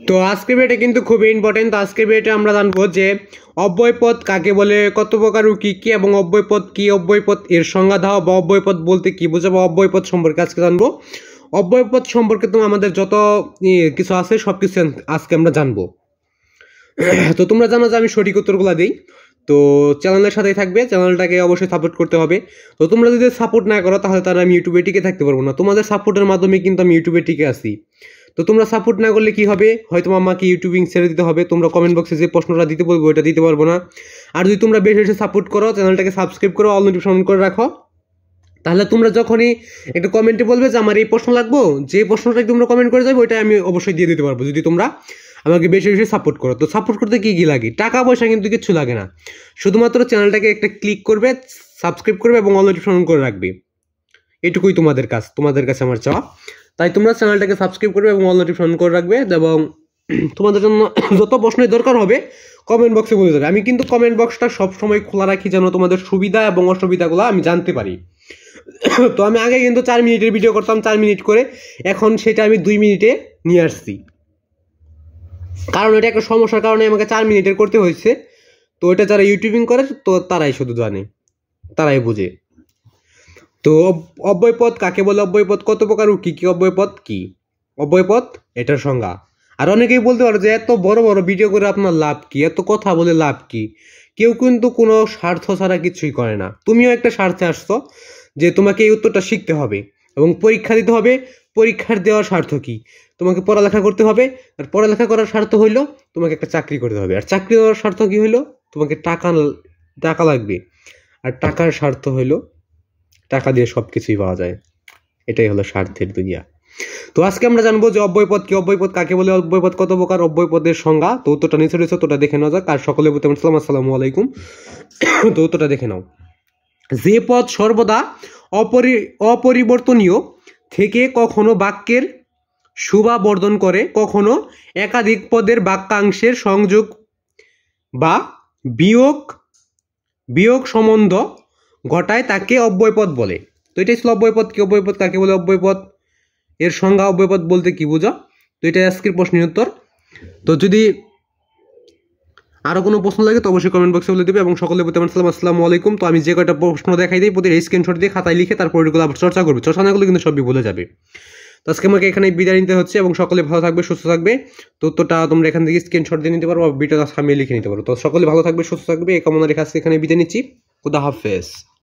তো আজকের ভিডিওটা কিন্তু খুবই ইম্পর্টেন্ট। তো আজকের ভিডিওটা আমরা জানবো যে অব্যয়পদ কাকে বলে, কত প্রকার ও কি কি, এবং অব্যয়পদ কি, অব্যয়পদ এর সংজ্ঞা দাও, বা অব্যয়পদ বলতে কি বোঝাবো, অব্যয়পদ সম্পর্কে আজকে জানবো। অব্যয়পদ সম্পর্কে তো আমাদের যত কিছু আছে সব কিছু আজকে আমরা জানবো। তো তোমরা জানো যে আমি সঠিক উত্তরগুলো দিই। তো চ্যানেলের সাথেই থাকবে, চ্যানেলটাকে অবশ্যই সাপোর্ট করতে হবে। তো তোমরা যদি সাপোর্ট না করো তাহলে তারা আমি ইউটিউবে টিকে থাকতে পারবো না। তোমাদের সাপোর্টের মাধ্যমে কিন্তু আমি ইউটিউবে টিকে আসি। তো তোমরা সাপোর্ট না করলে কি হবে, হয়তো আমাকে ইউটিউবিং ছেড়ে দিতে হবে। তোমরা কমেন্ট বক্সে যে প্রশ্নটা দিতে বলবো ওইটা দিতে পারবো না। আর যদি তোমরা বেশি বেশি সাপোর্ট করো, চ্যানেলটাকে সাবস্ক্রাইব করো, অল নোটিফিকেশন করে রাখো, তাহলে তোমরা যখনই একটা কমেন্টে বলবে যে আমার এই প্রশ্ন লাগবো, যে প্রশ্নটা তোমরা কমেন্ট করে যাবে ওইটা আমি অবশ্যই দিয়ে দিতে পারবো, যদি তোমরা আমাকে বেশি বেশি সাপোর্ট করো। তো সাপোর্ট করতে কি কি লাগে, টাকা পয়সা কিন্তু কিছু লাগে না, শুধুমাত্র চ্যানেলটাকে একটা ক্লিক করবে, সাবস্ক্রাইব করবে এবং অল নোটিফিকেশন করে রাখবে। এটুকুই তোমাদের কাজ, তোমাদের কাছে আমার চাওয়া। তাই তোমরা চ্যানেলটাকে সাবস্ক্রাইব করবে এবং অল নোটিফিকেশন করে রাখবে, এবং তোমাদের জন্য যত প্রশ্নের দরকার হবে কমেন্ট বক্সে বলে যাবে। আমি কিন্তু কমেন্ট বক্সটা সবসময় খোলা রাখি, যেন তোমাদের সুবিধা এবং অসুবিধাগুলো আমি জানতে পারি। তো আমি আগে কিন্তু 4 মিনিটের ভিডিও করতাম, 4 মিনিট করে, এখন সেটা আমি 2 মিনিটে নিয়ে আসছি, কারণ এটা একটা সমস্যার কারণে আমাকে 4 মিনিটের করতে হয়েছে। তো এটা যারা ইউটিউবিং করে তো তারাই শুধু জানে, তারাই বুঝে। তো অব্যয়পদ কাকে বলে, অব্যয়পদ কত প্রকার ও কি কি, অব্যয়পদ কি, অব্যয়পদ এটার সংজ্ঞা। আর অনেকেই বলতে পারে যে এত বড় বড় ভিডিও করে আপনার লাভ কি, এত কথা বলে লাভ কি। কেউ কিন্তু কোনো স্বার্থ ছাড়া কিছুই করে না। তুমিও একটা স্বার্থে আসছো যে তোমাকে এই উত্তরটা শিখতে হবে এবং পরীক্ষা দিতে হবে। পরীক্ষার দেওয়ার স্বার্থ কি, তোমাকে পড়ালেখা করতে হবে, আর পড়ালেখা করার স্বার্থ হইলো তোমাকে একটা চাকরি করতে হবে, আর চাকরি দেওয়ার স্বার্থ কি হইলো, তোমাকে টাকা লাগবে, আর টাকার স্বার্থ হইলো টাকা দিয়ে সব কিছুই পাওয়া যায়। এটাই হলো স্বার্থের দুনিয়া। তো আজকে আমরা জানবো যে অব্যয়পদ কি, অব্যয়পদ কাকে বলে, অব্যয়পদ কত প্রকার, অব্যয়পদের সংজ্ঞা। তো উত্তরটা নিচে রয়েছে, তোটা দেখে নেওয়া যাক। আর সকলে বলতে আসসালামু আলাইকুম। তো উত্তরটা দেখে নাও। যে পদ সর্বদা অপরিবর্তনীয় থেকে কখনো বাক্যের শোভা বর্ধন করে, কখনো একাধিক পদের বাক্যাংশের সংযোগ বা বিয়োগ সম্বন্ধ ঘটায়, তাকে অব্যয়পদ বলে। তো এটাই ছিল অব্যয়পদ কি, অব্যয়পদ কাকে বলে, অব্যয়পদ এর সংজ্ঞা, অব্যয়পদ বলতে কি বোঝা। তো এটাই আজকের প্রশ্নের উত্তর। তো যদি আরও কোনো প্রশ্ন লাগে তো অবশ্যই কমেন্ট বক্সে বলে দেবে, এবং সকলে বলতে আসসালামু আলাইকুম। তো আমি যে কয়টা প্রশ্ন দেখাই দিই প্রতিটা স্ক্রিনশট দিয়ে খাতায় লিখে তারপর এগুলো আবার চর্চা করবে, চর্চা না করলে কিন্তু সবই ভুলে যাবে। তো আজকে আমাকে এখানে বিদায় নিতে হচ্ছে, এবং সকলে ভালো থাকবে, সুস্থ থাকবে। তো উত্তরটা তোমরা এখান থেকে স্ক্রিনশট দিয়ে নিতে পারো, বা ভিডিওটা সামনে লিখে নিতে পারো। তো সকলে ভালো থাকবে, সুস্থ থাকবে, এই কামনা রেখে আজকে এখানে বিদায় নিচ্ছি। খুদা হাফেজ।